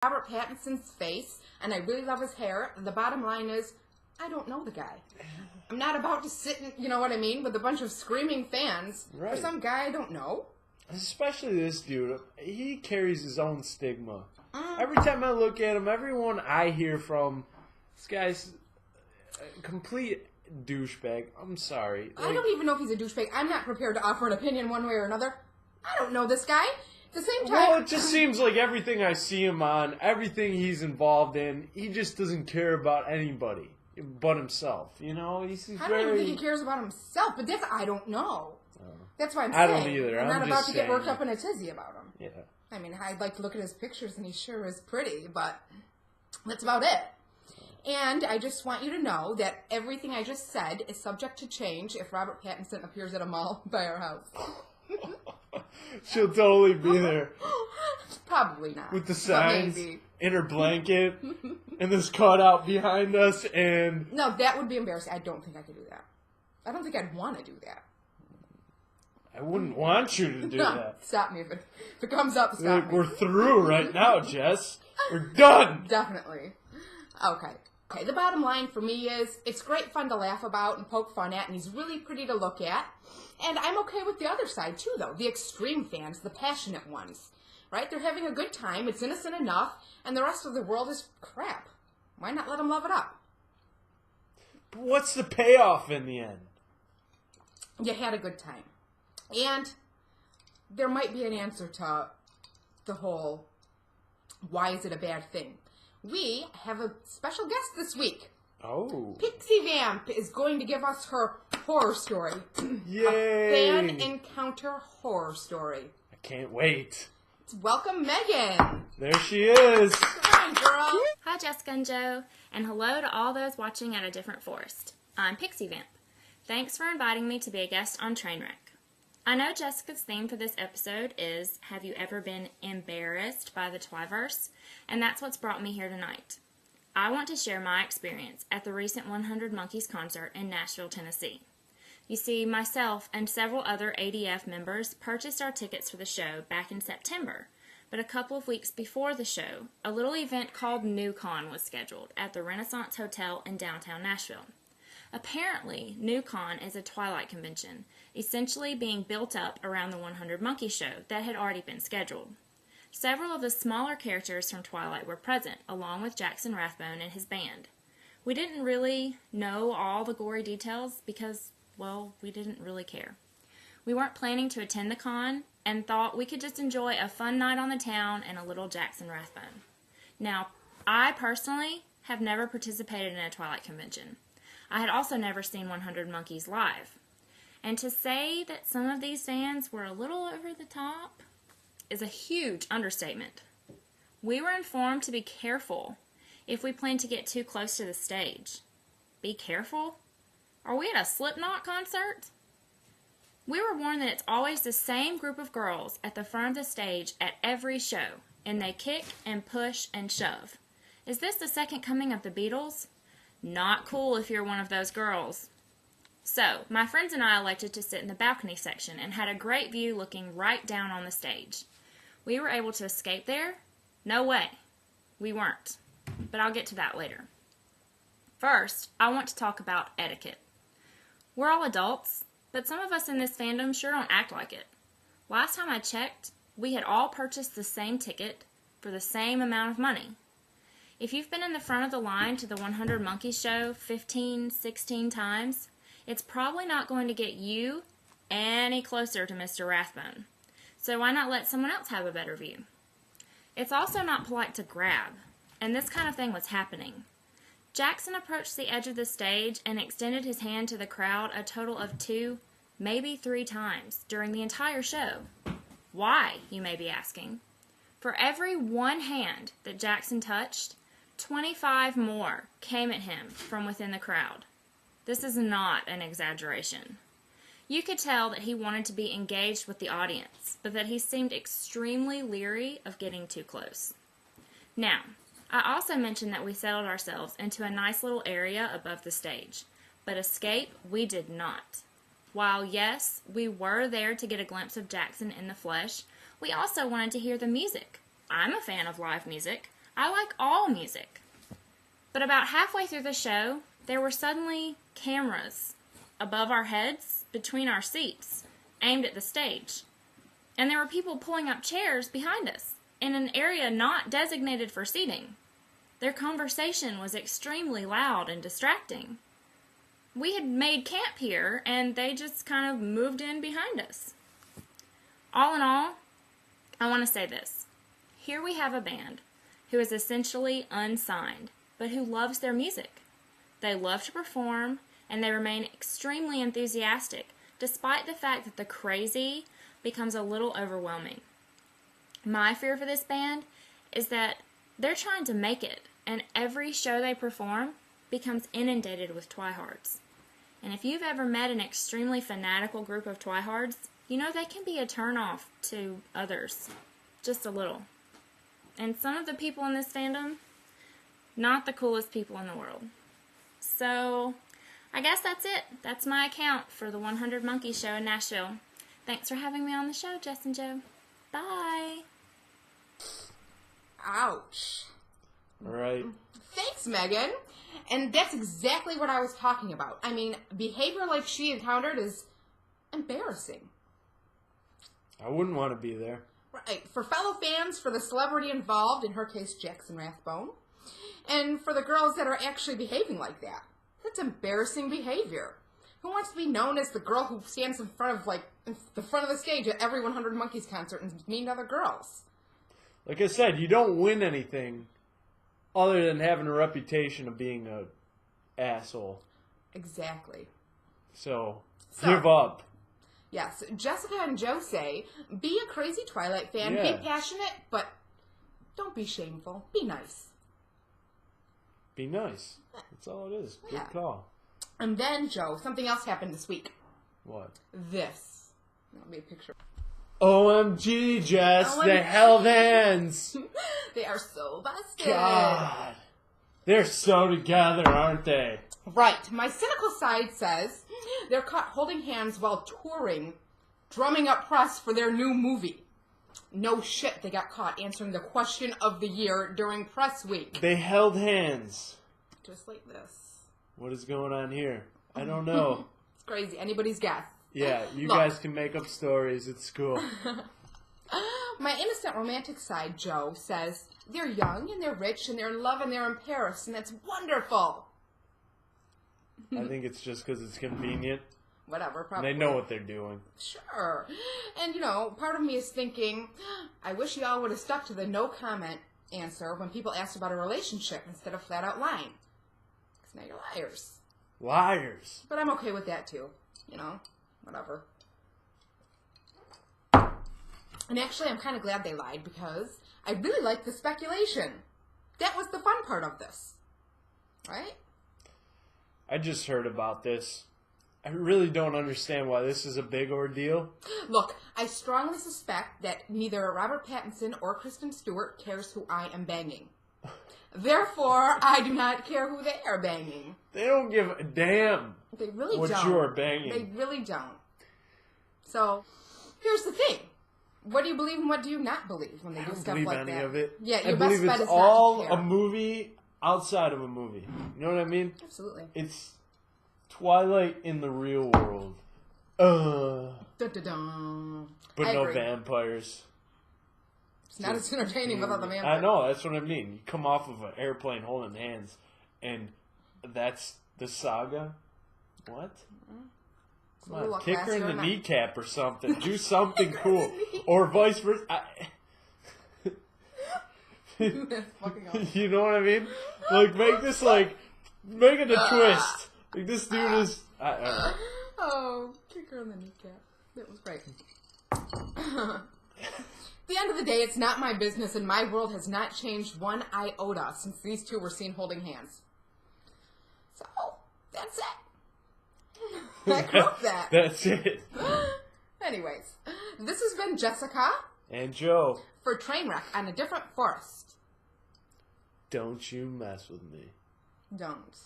Robert Pattinson's face, and I really love his hair. The bottom line is, I don't know the guy. I'm not about to sit, you know what I mean, with a bunch of screaming fans for some guy I don't know. Especially this dude. He carries his own stigma. Every time I look at him, everyone I hear from, this guy's a complete douchebag. I'm sorry. I don't even know if he's a douchebag. I'm not prepared to offer an opinion one way or another. I don't know this guy. At the same time... Well, it just seems like everything I see him on, everything he's involved in, he just doesn't care about anybody but himself. You know? I don't even think he cares about himself, but I don't know. That's why I'm saying. I don't either. I'm not about to get worked saying. up in a tizzy about him. Yeah. I mean, I'd like to look at his pictures, and he sure is pretty, but that's about it. And I just want you to know that everything I just said is subject to change if Robert Pattinson appears at a mall by our house. She'll totally be there. Probably not. With the signs in her blanket and this cutout behind us and... No, that would be embarrassing. I don't think I could do that. I don't think I'd want to do that. I wouldn't want you to do that. Stop me. If it comes up, stop me. We're through right now, Jess. We're done. Definitely. Okay. Okay, the bottom line for me is it's great fun to laugh about and poke fun at, and he's really pretty to look at. And I'm okay with the other side, too, though. The extreme fans, the passionate ones. Right? They're having a good time. It's innocent enough. And the rest of the world is crap. Why not let them love it up? But what's the payoff in the end? You had a good time. And there might be an answer to the whole, why is it a bad thing? We have a special guest this week. Oh. Pixie Vamp is going to give us her horror story. Yay! A fan encounter horror story. I can't wait. Welcome, Megan. There she is. Come on, girl. Hi, Jessica and Joe, and hello to all those watching at a different forest. I'm Pixie Vamp. Thanks for inviting me to be a guest on Trainwreck. I know Jessica's theme for this episode is, have you ever been embarrassed by the Twiverse? And that's what's brought me here tonight. I want to share my experience at the recent 100 Monkeys concert in Nashville, Tennessee. You see, myself and several other ADF members purchased our tickets for the show back in September, but a couple of weeks before the show, a little event called NewCon was scheduled at the Renaissance Hotel in downtown Nashville. Apparently, NewCon is a Twilight convention, essentially being built up around the 100 Monkeys show that had already been scheduled. Several of the smaller characters from Twilight were present, along with Jackson Rathbone and his band. We didn't really know all the gory details because, well, we didn't really care. We weren't planning to attend the con and thought we could just enjoy a fun night on the town and a little Jackson Rathbone. Now, I personally have never participated in a Twilight convention. I had also never seen 100 Monkeys live. And to say that some of these fans were a little over the top is a huge understatement. We were informed to be careful if we planned to get too close to the stage. Be careful? Are we at a Slipknot concert? We were warned that it's always the same group of girls at the front of the stage at every show, and they kick and push and shove. Is this the second coming of the Beatles? Not cool if you're one of those girls. So, my friends and I elected to sit in the balcony section and had a great view looking right down on the stage. We were able to escape there? No way. We weren't. But I'll get to that later. First, I want to talk about etiquette. We're all adults, but some of us in this fandom sure don't act like it. Last time I checked, we had all purchased the same ticket for the same amount of money. If you've been in the front of the line to the 100 Monkeys show 15, 16 times, it's probably not going to get you any closer to Mr. Rathbone. So why not let someone else have a better view? It's also not polite to grab, and this kind of thing was happening. Jackson approached the edge of the stage and extended his hand to the crowd a total of 2, maybe 3 times during the entire show. Why, you may be asking? For every one hand that Jackson touched, 25 more came at him from within the crowd. This is not an exaggeration. You could tell that he wanted to be engaged with the audience, but that he seemed extremely leery of getting too close. Now, I also mentioned that we settled ourselves into a nice little area above the stage, but escape we did not. While, yes, we were there to get a glimpse of Jackson in the flesh, we also wanted to hear the music. I'm a fan of live music. I like all music. But about halfway through the show, there were suddenly cameras above our heads, between our seats, aimed at the stage. And there were people pulling up chairs behind us, in an area not designated for seating. Their conversation was extremely loud and distracting. We had made camp here, and they just kind of moved in behind us. All in all, I want to say this. Here we have a band who is essentially unsigned, but who loves their music. They love to perform, and they remain extremely enthusiastic, despite the fact that the crazy becomes a little overwhelming. My fear for this band is that they're trying to make it, and every show they perform becomes inundated with tryhards. And if you've ever met an extremely fanatical group of tryhards, you know they can be a turnoff to others. Just a little. And some of the people in this fandom, not the coolest people in the world. So, I guess that's it. That's my account for the 100 Monkey Show in Nashville. Thanks for having me on the show, Jess and Joe. Bye. Ouch. All right. Thanks, Megan. And that's exactly what I was talking about. I mean, behavior like she encountered is embarrassing. I wouldn't want to be there. Right. For fellow fans, for the celebrity involved, in her case, Jackson Rathbone, and for the girls that are actually behaving like that. That's embarrassing behavior. Who wants to be known as the girl who stands in front of, in the front of the stage at every 100 Monkeys concert and is mean to other girls? Like I said, you don't win anything other than having a reputation of being a asshole. Exactly. So give up. Yes, Jessica and Joe say, be a crazy Twilight fan, Yeah. be passionate, but don't be shameful. Be nice. Be nice. That's all it is. Good Yeah. call. And then, Joe, something else happened this week. What? This. Let me a picture. OMG, Jess. OMG. They held hands. They are so busted. God. They're so together, aren't they? Right. My cynical side says they're caught holding hands while touring, drumming up press for their new movie. No shit, they got caught answering the question of the year during press week. They held hands. Just like this. What is going on here? I don't know. It's crazy. Anybody's guess. Yeah, you Look. guys can make up stories at school. My innocent romantic side, Joe, says they're young and they're rich and they're in love and they're in Paris and that's wonderful. I think it's just because it's convenient. Whatever, And probably. they know what they're doing. Sure. And, part of me is thinking, I wish y'all would have stuck to the no comment answer when people asked about a relationship instead of flat out lying. Because now you're liars. Liars. But I'm okay with that, too. Whatever. And actually, I'm kind of glad they lied because I really like the speculation. That was the fun part of this. Right? I just heard about this. I really don't understand why this is a big ordeal. Look, I strongly suspect that neither Robert Pattinson or Kristen Stewart cares who I am banging. Therefore, I do not care who they are banging. They don't give a damn They really what don't. you are banging. They really don't. So, here's the thing. What do you believe and what do you not believe when they I do don't stuff believe like any that? of it. Yeah, I your best believe bet it's is not all to care. a movie outside of a movie. You know what I mean? Absolutely. It's Twilight in the real world. Dun-dun-dun. But I no agree. vampires. It's not as entertaining without the vampire. I know, that's what I mean. You come off of an airplane holding hands, and that's the saga? What? Come Ooh, on, a kick her in classier the night. kneecap or something. Do something cool. Or vice versa. That's fucking awesome. You know what I mean? Like, make this, make it a twist. Like, this dude is... I don't know. Oh, kick her in the kneecap. That was great. At the end of the day, it's not my business, and my world has not changed one iota since these two were seen holding hands. So, that's it. I wrote that. That's it. Anyways, this has been Jessica And Joe, for Trainwreck on a Different Forest. don't you mess with me. Don't.